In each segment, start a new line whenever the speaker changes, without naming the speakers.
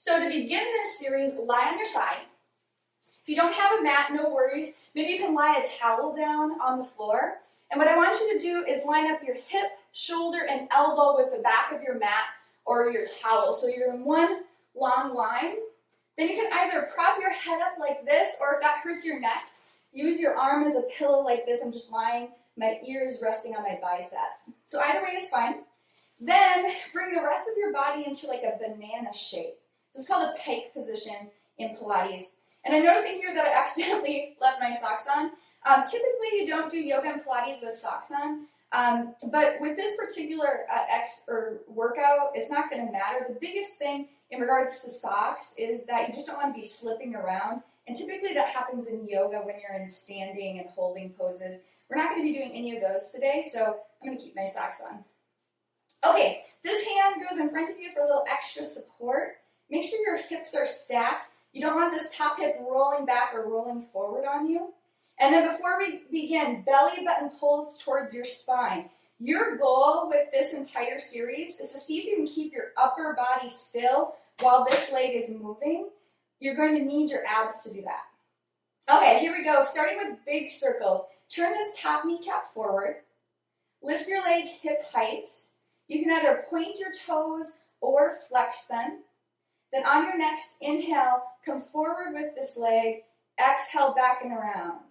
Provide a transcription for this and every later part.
So to begin this series, lie on your side. If you don't have a mat, no worries. Maybe you can lie a towel down on the floor. And what I want you to do is line up your hip, shoulder, and elbow with the back of your mat or your towel. So you're in one long line. Then you can either prop your head up like this, or if that hurts your neck, use your arm as a pillow like this. I'm just lying, my ears resting on my bicep. So either way is fine. Then bring the rest of your body into like a banana shape. This is called a pike position in Pilates. And I'm noticing here that I accidentally left my socks on. Typically you don't do yoga and Pilates with socks on, but with this particular workout, it's not going to matter. The biggest thing in regards to socks is that you just don't want to be slipping around. And typically that happens in yoga when you're in standing and holding poses. We're not going to be doing any of those today, so I'm going to keep my socks on. Okay, this hand goes in front of you for a little extra support. Make sure your hips are stacked. You don't want this top hip rolling back or rolling forward on you. And then before we begin, belly button pulls towards your spine. Your goal with this entire series is to see if you can keep your upper body still while this leg is moving. You're going to need your abs to do that. Okay, here we go. Starting with big circles. Turn this top kneecap forward. Lift your leg hip height. You can either point your toes or flex them. Then on your next inhale, come forward with this leg. Exhale back and around.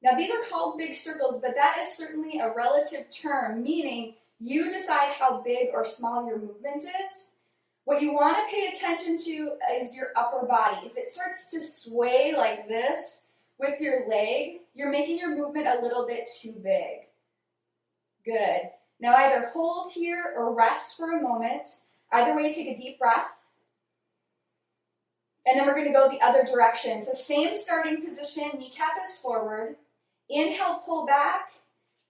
Now these are called big circles, but that is certainly a relative term, meaning you decide how big or small your movement is. What you want to pay attention to is your upper body. If it starts to sway like this with your leg, you're making your movement a little bit too big. Good. Now either hold here or rest for a moment. Either way, take a deep breath. And then we're going to go the other direction. So same starting position, kneecap is forward. Inhale, pull back.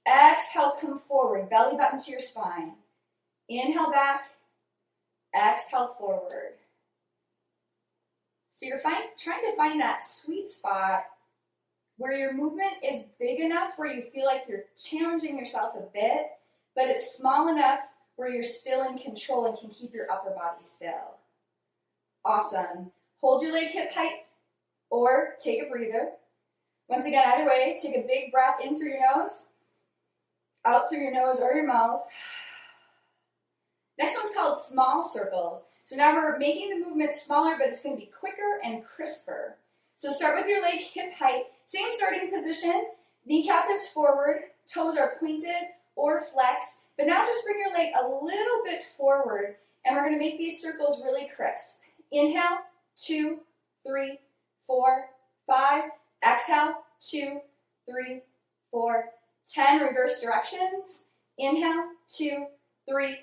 Exhale, come forward. Belly button to your spine. Inhale back. Exhale forward. So you're trying to find that sweet spot where your movement is big enough where you feel like you're challenging yourself a bit, but it's small enough where you're still in control and can keep your upper body still. Awesome. Hold your leg hip height or take a breather. Once again, either way, take a big breath in through your nose, out through your nose or your mouth. Next one's called small circles. So now we're making the movement smaller, but it's going to be quicker and crisper. So start with your leg hip height. Same starting position. Kneecap is forward. Toes are pointed or flexed. But now just bring your leg a little bit forward, and we're going to make these circles really crisp. Inhale, 2, 3, 4, 5. Exhale, 2, 3, 4, 10. Reverse directions. Inhale, 2, 3,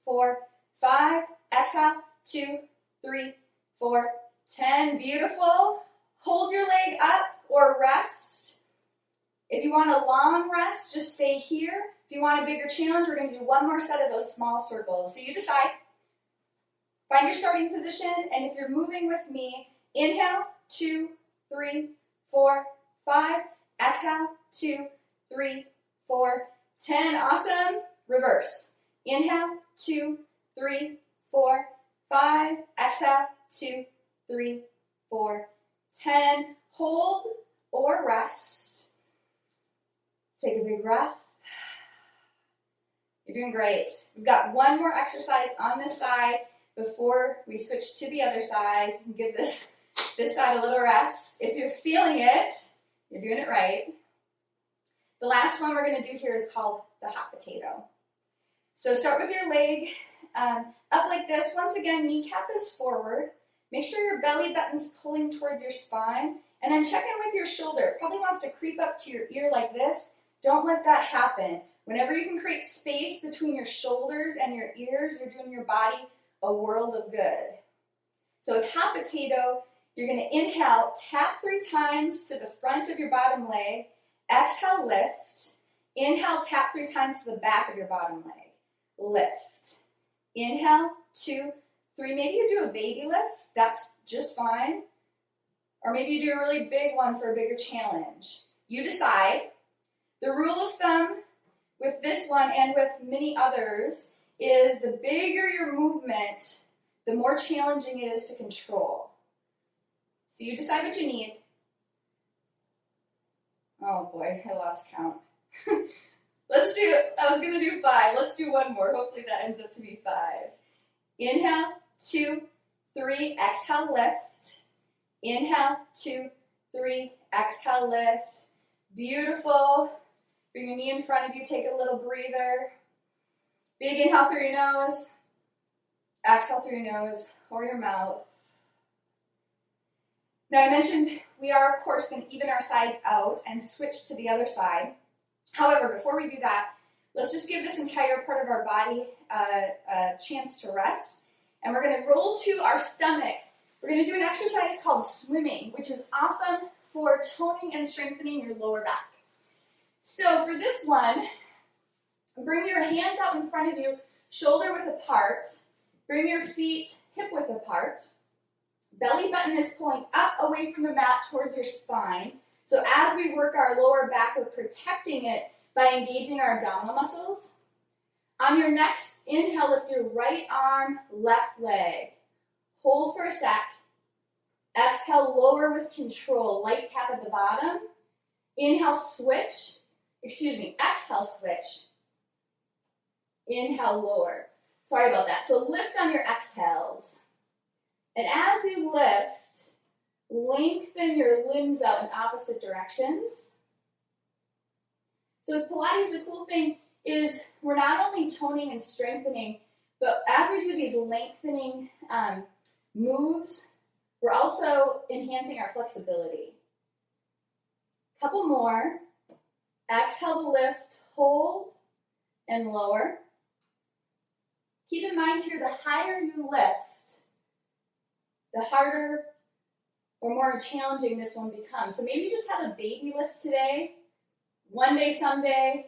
4, 5. Exhale, 2, 3, 4, 10. Beautiful. Hold your leg up or rest. If you want a long rest, just stay here. If you want a bigger challenge, we're going to do one more set of those small circles. So you decide. Find your starting position, and if you're moving with me, inhale, 2, 3, 4, 5. Exhale, 2, 3, 4, 10. Awesome. Reverse. Inhale, 2, 3, 4, 5. Exhale, 2, 3, 4, 10. Hold or rest. Take a big breath. You're doing great. We've got one more exercise on this side before we switch to the other side. Give this side a little rest. If you're feeling it, you're doing it right. The last one we're going to do here is called the hot potato. So start with your leg up like this. Once again, kneecap is forward. Make sure your belly button's pulling towards your spine. And then check in with your shoulder. It probably wants to creep up to your ear like this. Don't let that happen. Whenever you can create space between your shoulders and your ears, you're doing your body a world of good. So with hot potato, you're going to inhale, tap 3 times to the front of your bottom leg. Exhale, lift. Inhale, tap 3 times to the back of your bottom leg. Lift. Inhale, 2, 3. Maybe you do a baby lift. That's just fine. Or maybe you do a really big one for a bigger challenge. You decide. The rule of thumb with this one and with many others is the bigger your movement, the more challenging it is to control. So you decide what you need. Oh boy, I lost count. I was gonna do 5. Let's do one more. Hopefully that ends up to be 5. Inhale, 2, 3, exhale, lift. Inhale, 2, 3, exhale, lift. Beautiful. Bring your knee in front of you, take a little breather. Big inhale through your nose. Exhale through your nose or your mouth. Now I mentioned we are, of course, going to even our sides out and switch to the other side. However, before we do that, let's just give this entire part of our body a chance to rest. And we're going to roll to our stomach. We're going to do an exercise called swimming, which is awesome for toning and strengthening your lower back. So for this one, bring your hands out in front of you, shoulder width apart. Bring your feet hip width apart. Belly button is pulling up away from the mat towards your spine. So as we work our lower back, we're protecting it by engaging our abdominal muscles. On your next inhale, lift your right arm, left leg. Hold for a sec. Exhale, lower with control. Light tap at the bottom. Inhale, switch. Exhale, switch. Inhale, lower. Sorry about that. So lift on your exhales. And as you lift, lengthen your limbs out in opposite directions. So with Pilates, the cool thing is we're not only toning and strengthening, but as we do these lengthening moves, we're also enhancing our flexibility. Couple more. Exhale to lift, hold, and lower. Keep in mind here, the higher you lift, the harder or more challenging this one becomes. So maybe you just have a baby lift today. One day, someday,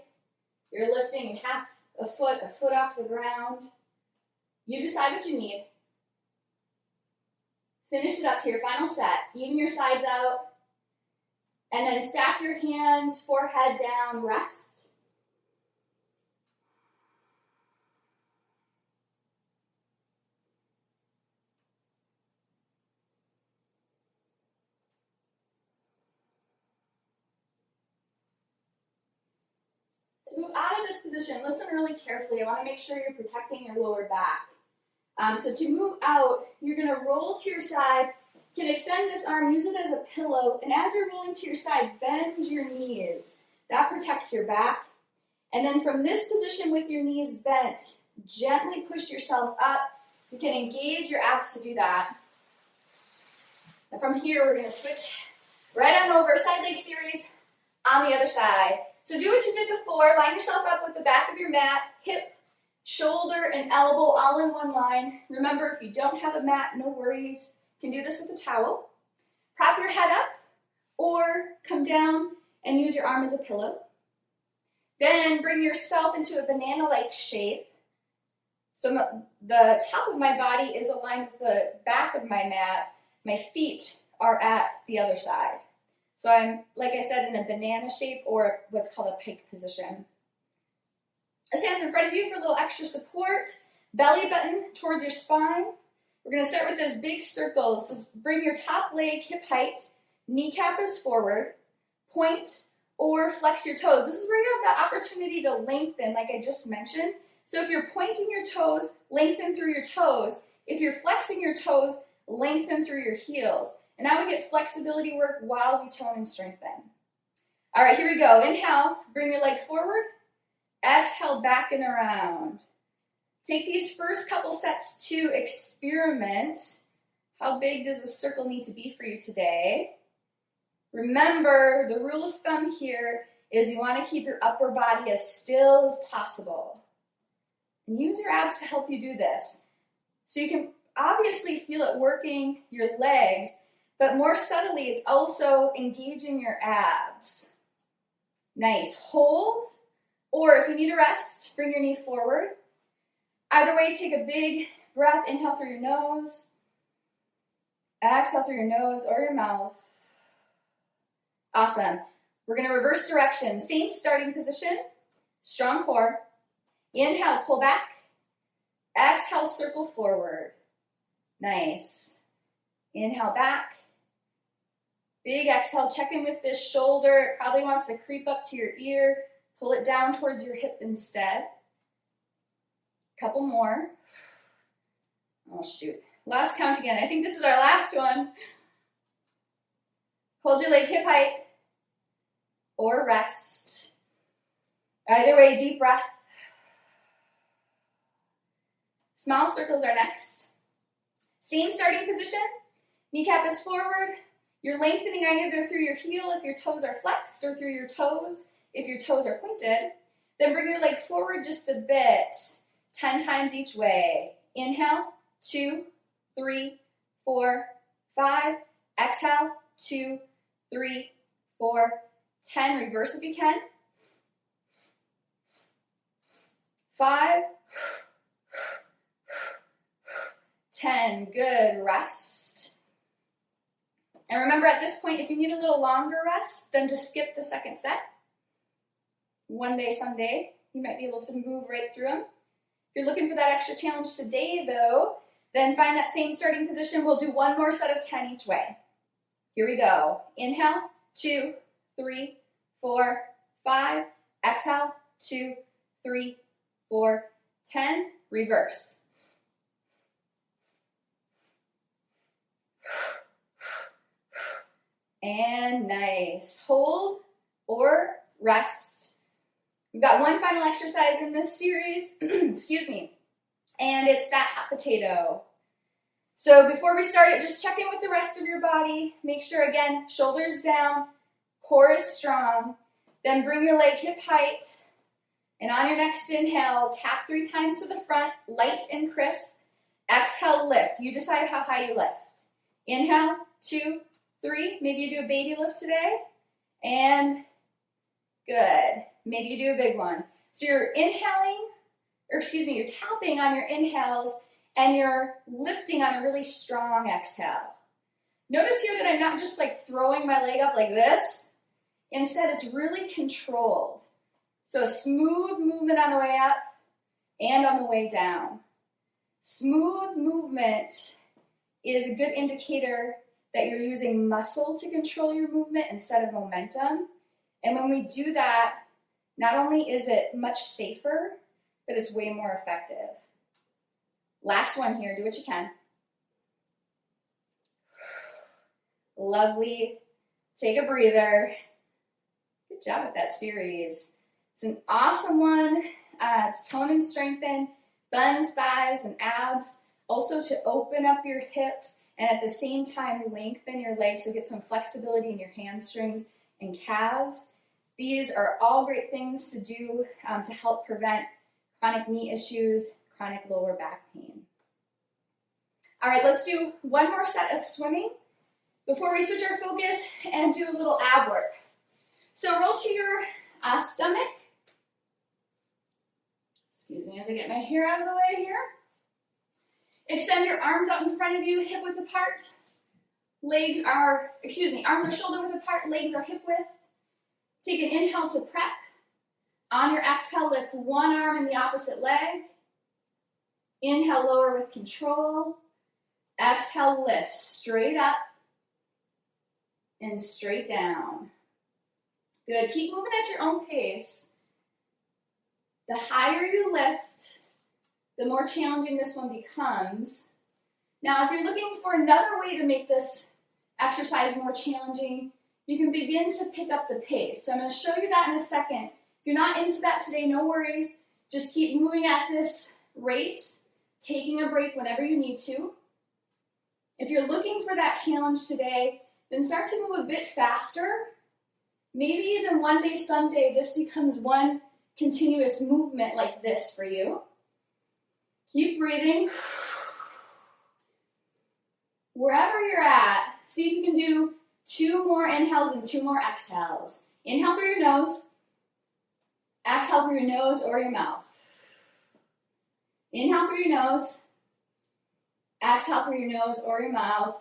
you're lifting half a foot off the ground. You decide what you need. Finish it up here, final set. Even your sides out. And then stack your hands, forehead down, rest. To move out of this position, listen really carefully. I want to make sure you're protecting your lower back. So to move out, you're going to roll to your side. You can extend this arm, use it as a pillow, and as you're rolling to your side, bend your knees. That protects your back. And then from this position with your knees bent, gently push yourself up. You can engage your abs to do that. And from here, we're going to switch right on over, side leg series on the other side. So do what you did before. Line yourself up with the back of your mat, hip, shoulder, and elbow all in one line. Remember, if you don't have a mat, no worries. You can do this with a towel. Prop your head up or come down and use your arm as a pillow. Then bring yourself into a banana-like shape. So the top of my body is aligned with the back of my mat. My feet are at the other side. So I'm, like I said, in a banana shape or what's called a pike position. Hands in front of you for a little extra support. Belly button towards your spine. We're going to start with those big circles. So bring your top leg hip height. Kneecap is forward. Point or flex your toes. This is where you have the opportunity to lengthen, like I just mentioned. So if you're pointing your toes, lengthen through your toes. If you're flexing your toes, lengthen through your heels. And now we get flexibility work while we tone and strengthen. All right, here we go. Inhale, bring your leg forward. Exhale, back and around. Take these first couple sets to experiment. How big does the circle need to be for you today? Remember, the rule of thumb here is you want to keep your upper body as still as possible. And use your abs to help you do this. So you can obviously feel it working your legs, but more subtly, it's also engaging your abs. Nice. Hold, or if you need a rest, bring your knee forward. Either way, take a big breath. Inhale through your nose. Exhale through your nose or your mouth. Awesome. We're going to reverse direction. Same starting position. Strong core. Inhale, pull back. Exhale, circle forward. Nice. Inhale back. Big exhale, check in with this shoulder. It probably wants to creep up to your ear. Pull it down towards your hip instead. Couple more. Oh shoot. Last count again. I think this is our last one. Hold your leg hip height or rest. Either way, deep breath. Small circles are next. Same starting position. Kneecap is forward. You're lengthening either through your heel if your toes are flexed or through your toes if your toes are pointed. Then bring your leg forward just a bit. 10 times each way. Inhale, 2, 3, 4, 5. Exhale, 2, 3, 4, 10. Reverse if you can. 5, 10. Good. Rest. And remember at this point, if you need a little longer rest, then just skip the second set. One day, someday, you might be able to move right through them. If you're looking for that extra challenge today, though, then find that same starting position. We'll do one more set of 10 each way. Here we go. Inhale, 2, 3, 4, 5. Exhale, 2, 3, 4, 10. Reverse. And nice. Hold or rest. We've got one final exercise in this series, excuse me, and it's that hot potato. So before we start it, just check in with the rest of your body. Make sure, again, shoulders down, core is strong. Then bring your leg hip height, and on your next inhale, tap 3 times to the front, light and crisp. Exhale, lift. You decide how high you lift. Inhale, 2, 3. Maybe you do a baby lift today. And good. Maybe you do a big one. So you're inhaling, you're tapping on your inhales and you're lifting on a really strong exhale. Notice here that I'm not just like throwing my leg up like this. Instead, it's really controlled. So a smooth movement on the way up and on the way down. Smooth movement is a good indicator that you're using muscle to control your movement instead of momentum. And when we do that, not only is it much safer, but it's way more effective. Last one here, do what you can. Lovely. Take a breather. Good job with that series. It's an awesome one to tone and strengthen buns, thighs, and abs. Also to open up your hips and at the same time lengthen your legs so get some flexibility in your hamstrings and calves. These are all great things to do to help prevent chronic knee issues, chronic lower back pain. All right, let's do one more set of swimming before we switch our focus and do a little ab work. So roll to your stomach. Excuse me as I get my hair out of the way here. Extend your arms out in front of you, hip width apart. Arms are shoulder width apart, legs are hip width. Take an inhale to prep. On your exhale, lift one arm and the opposite leg. Inhale, lower with control. Exhale, lift straight up and straight down. Good. Keep moving at your own pace. The higher you lift, the more challenging this one becomes. Now, if you're looking for another way to make this exercise more challenging, you can begin to pick up the pace. So I'm going to show you that in a second. If you're not into that today, no worries. Just keep moving at this rate, taking a break whenever you need to. If you're looking for that challenge today, then start to move a bit faster. Maybe even one day, someday, this becomes one continuous movement like this for you. Keep breathing. Wherever you're at, see if you can do 2 more inhales and 2 more exhales. Inhale through your nose. Exhale through your nose or your mouth. Inhale through your nose. Exhale through your nose or your mouth.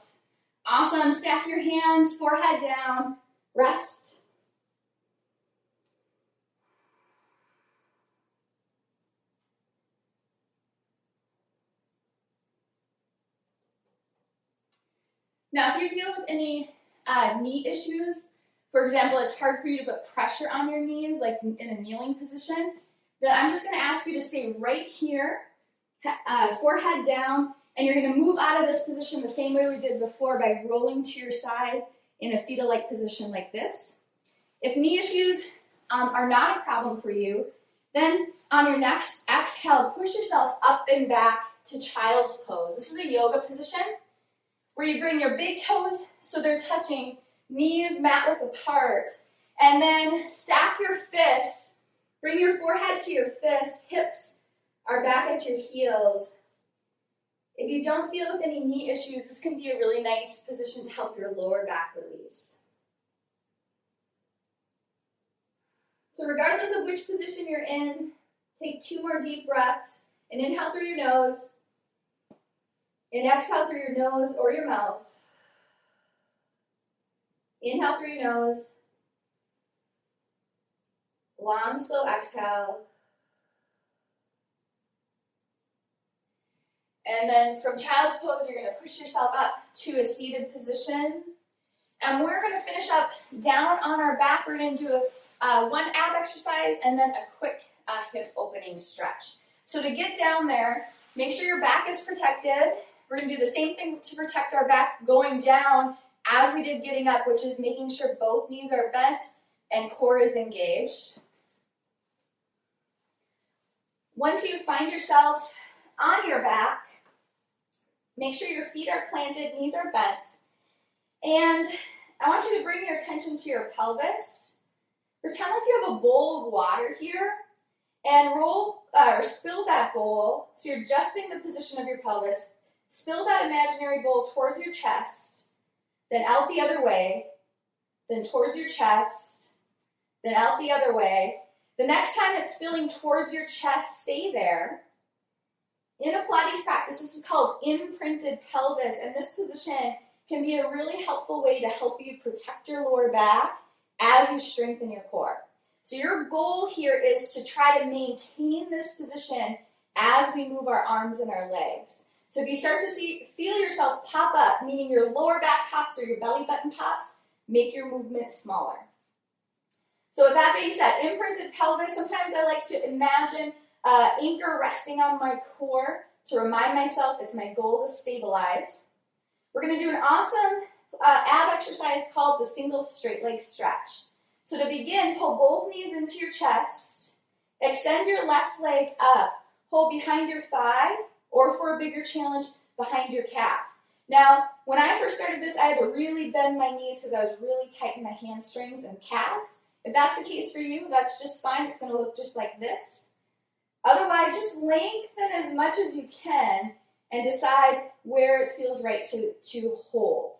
Awesome. Stack your hands, forehead down. Rest. Now, if you're dealing with any knee issues, for example, it's hard for you to put pressure on your knees, like in a kneeling position, then I'm just going to ask you to stay right here, forehead down, and you're going to move out of this position the same way we did before by rolling to your side in a fetal-like position like this. If knee issues are not a problem for you, then on your next exhale, push yourself up and back to child's pose. This is a yoga position where you bring your big toes so they're touching, knees mat width apart, and then stack your fists. Bring your forehead to your fists, hips are back at your heels. If you don't deal with any knee issues, this can be a really nice position to help your lower back release. So regardless of which position you're in, take 2 more deep breaths. And inhale through your nose, and exhale through your nose or your mouth. Inhale through your nose, long, slow exhale. And then from child's pose, you're going to push yourself up to a seated position. And we're going to finish up down on our back. We're going to do one ab exercise and then a quick hip opening stretch. So to get down there, make sure your back is protected. We're going to do the same thing to protect our back going down as we did getting up, which is making sure both knees are bent and core is engaged. Once you find yourself on your back, make sure your feet are planted, knees are bent. And I want you to bring your attention to your pelvis. Pretend like you have a bowl of water here and roll or spill that bowl. So you're adjusting the position of your pelvis. Spill that imaginary bowl towards your chest, then out the other way, then towards your chest, then out the other way. The next time it's spilling towards your chest, stay there. In a Pilates practice, this is called imprinted pelvis, and this position can be a really helpful way to help you protect your lower back as you strengthen your core. So your goal here is to try to maintain this position as we move our arms and our legs. So if you start to feel yourself pop up, meaning your lower back pops or your belly button pops, make your movement smaller. So with that being said, imprinted pelvis, sometimes I like to imagine anchor resting on my core to remind myself it's my goal to stabilize. We're going to do an awesome ab exercise called the single straight leg stretch. So to begin, pull both knees into your chest, extend your left leg up, hold behind your thigh, or for a bigger challenge, behind your calf. Now, when I first started this, I had to really bend my knees because I was really tight in my hamstrings and calves. If that's the case for you, that's just fine. It's going to look just like this. Otherwise, just lengthen as much as you can and decide where it feels right to hold.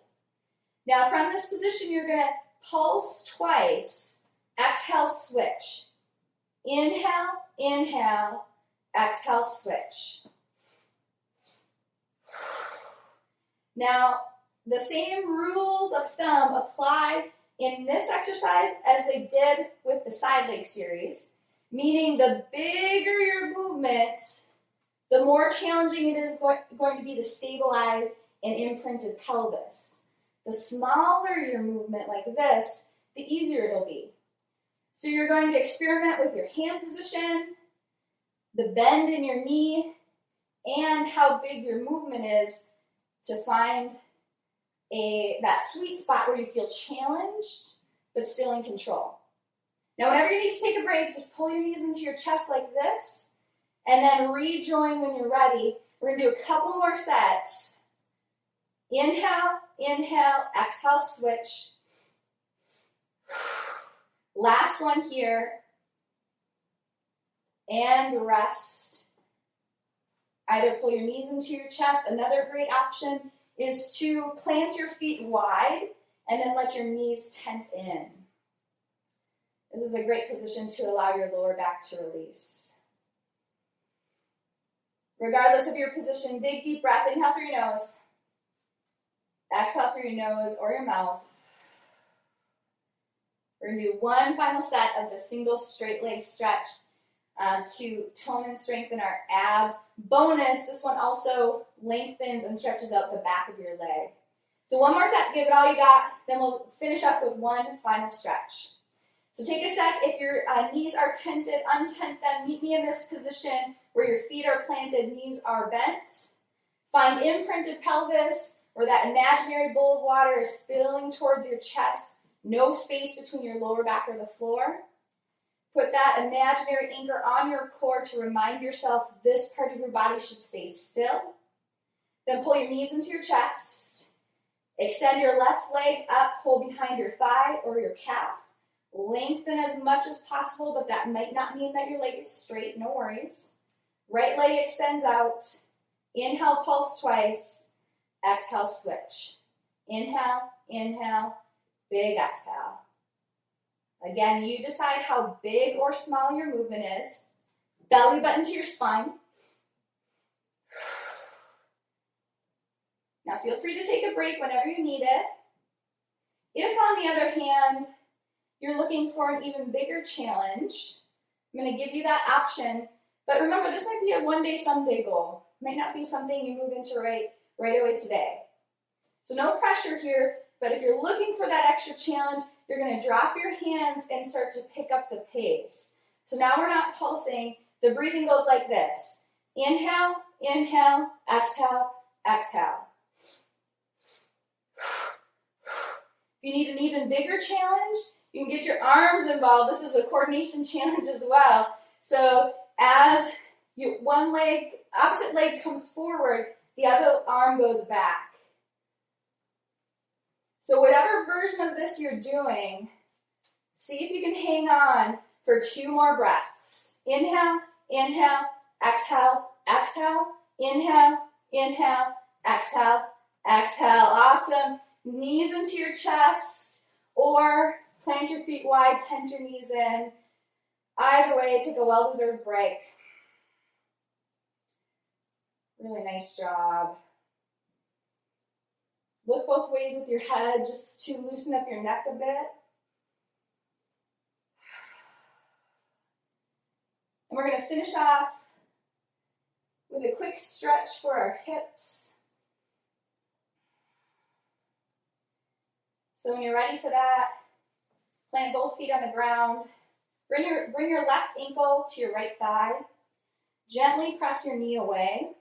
Now, from this position, you're going to pulse twice. Exhale, switch. Inhale, inhale, exhale, switch. Now, the same rules of thumb apply in this exercise as they did with the side leg series, meaning the bigger your movement, the more challenging it is going to be to stabilize an imprinted pelvis. The smaller your movement like this, the easier it'll be. So you're going to experiment with your hand position, the bend in your knee, and how big your movement is to find that sweet spot where you feel challenged but still in control. Now, whenever you need to take a break, just pull your knees into your chest like this, and then rejoin when you're ready. We're going to do a couple more sets. Inhale, inhale, exhale, switch. Last one here. And rest. Either pull your knees into your chest. Another great option is to plant your feet wide and then let your knees tent in. This is a great position to allow your lower back to release. Regardless of your position, big deep breath. Inhale through your nose. Exhale through your nose or your mouth. We're going to do one final set of the single straight leg stretch to tone and strengthen our abs. Bonus, this one also lengthens and stretches out the back of your leg. So one more set, give it all you got, then we'll finish up with one final stretch. So take a sec. If your knees are tented, untent them. Meet me in this position where your feet are planted, knees are bent. Find imprinted pelvis, where that imaginary bowl of water is spilling towards your chest. No space between your lower back or the floor. Put that imaginary anchor on your core to remind yourself this part of your body should stay still. Then pull your knees into your chest. Extend your left leg up, hold behind your thigh or your calf. Lengthen as much as possible, but that might not mean that your leg is straight, no worries. Right leg extends out. Inhale, pulse twice. Exhale, switch. Inhale, inhale, big exhale. Again, you decide how big or small your movement is. Belly button to your spine. Now feel free to take a break whenever you need it. If, on the other hand, you're looking for an even bigger challenge, I'm going to give you that option. But remember, this might be a one-day, someday goal. It might not be something you move into right away today. So no pressure here, but if you're looking for that extra challenge, you're going to drop your hands and start to pick up the pace. So now we're not pulsing. The breathing goes like this. Inhale, inhale, exhale, exhale. If you need an even bigger challenge, you can get your arms involved. This is a coordination challenge as well. So as one leg, opposite leg comes forward, the other arm goes back. So whatever version of this you're doing, see if you can hang on for 2 more breaths. Inhale, inhale, exhale, exhale, inhale, inhale, exhale, exhale. Awesome. Knees into your chest, or plant your feet wide, tent your knees in. Either way, take a well-deserved break. Really nice job. Look both ways with your head just to loosen up your neck a bit. And we're going to finish off with a quick stretch for our hips. So when you're ready for that, plant both feet on the ground. Bring your left ankle to your right thigh. Gently press your knee away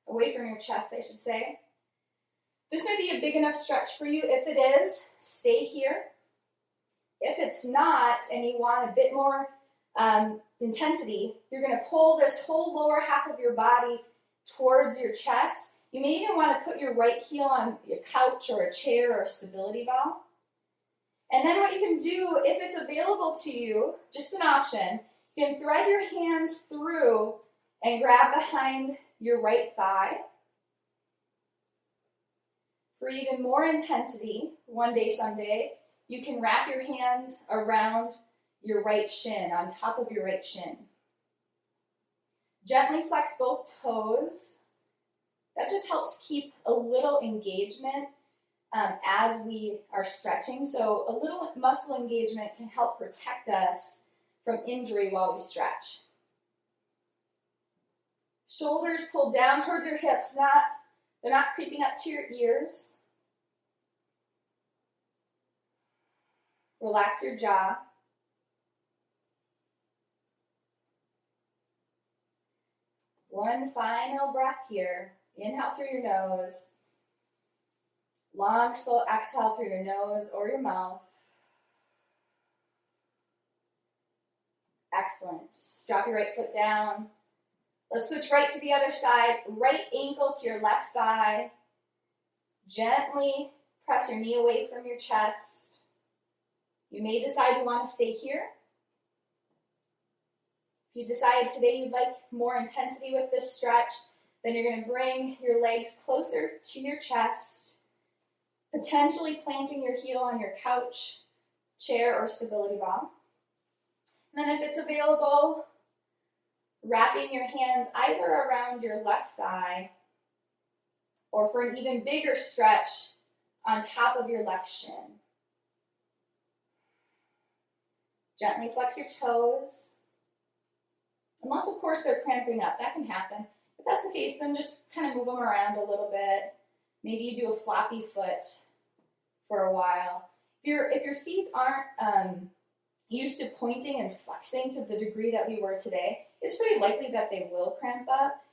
from your chest, I should say. This may be a big enough stretch for you. If it is, stay here. If it's not, and you want a bit more intensity, you're going to pull this whole lower half of your body towards your chest. You may even want to put your right heel on your couch or a chair or a stability ball. And then what you can do, if it's available to you, just an option, you can thread your hands through and grab behind your right thigh. For even more intensity, one day, someday, you can wrap your hands around your right shin, on top of your right shin. Gently flex both toes. That just helps keep a little engagement as we are stretching. So a little muscle engagement can help protect us from injury while we stretch. Shoulders pulled down towards your hips, they're not creeping up to your ears. Relax your jaw. One final breath here. Inhale through your nose. Long, slow exhale through your nose or your mouth. Excellent. Drop your right foot down. Let's switch right to the other side. Right ankle to your left thigh. Gently press your knee away from your chest. You may decide you want to stay here. If you decide today you'd like more intensity with this stretch, then you're going to bring your legs closer to your chest, potentially planting your heel on your couch, chair, or stability ball. And then if it's available, wrapping your hands either around your left thigh or for an even bigger stretch on top of your left shin. Gently flex your toes. Unless, of course, they're cramping up. That can happen. If that's the case, then just kind of move them around a little bit. Maybe you do a floppy foot for a while. If your feet aren't used to pointing and flexing to the degree that we were today, it's pretty likely that they will cramp up.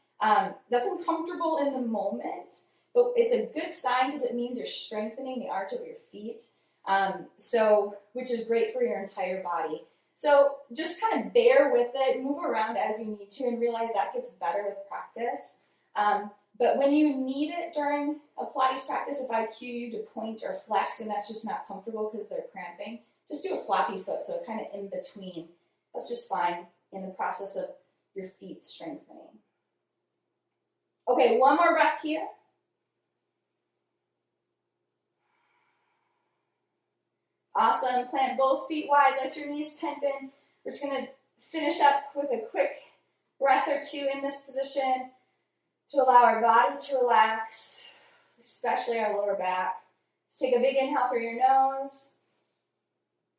That's uncomfortable in the moment, but it's a good sign because it means you're strengthening the arch of your feet, which is great for your entire body. So just kind of bear with it, move around as you need to, and realize that gets better with practice. But when you need it during a Pilates practice, if I cue you to point or flex and that's just not comfortable because they're cramping, just do a floppy foot, so kind of in between. That's just fine in the process of your feet strengthening. Okay, one more breath here. Awesome. Plant both feet wide. Let your knees tighten. We're just going to finish up with a quick breath or two in this position to allow our body to relax, especially our lower back. Let's take a big inhale through your nose.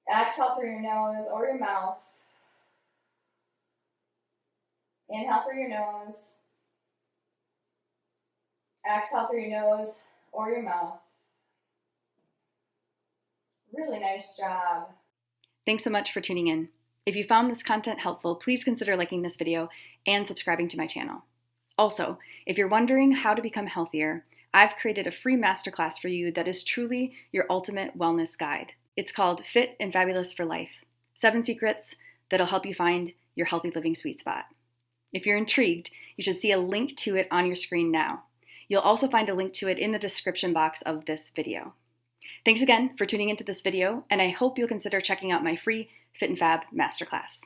Exhale through your nose or your mouth. Inhale through your nose. Exhale through your nose or your mouth. Really nice job.
Thanks so much for tuning in. If you found this content helpful, please consider liking this video and subscribing to my channel. Also, if you're wondering how to become healthier, I've created a free masterclass for you that is truly your ultimate wellness guide. It's called Fit and Fabulous for Life, 7 secrets that'll help you find your healthy living sweet spot. If you're intrigued, you should see a link to it on your screen now. You'll also find a link to it in the description box of this video. Thanks again for tuning into this video, and I hope you'll consider checking out my free Fit and Fab masterclass.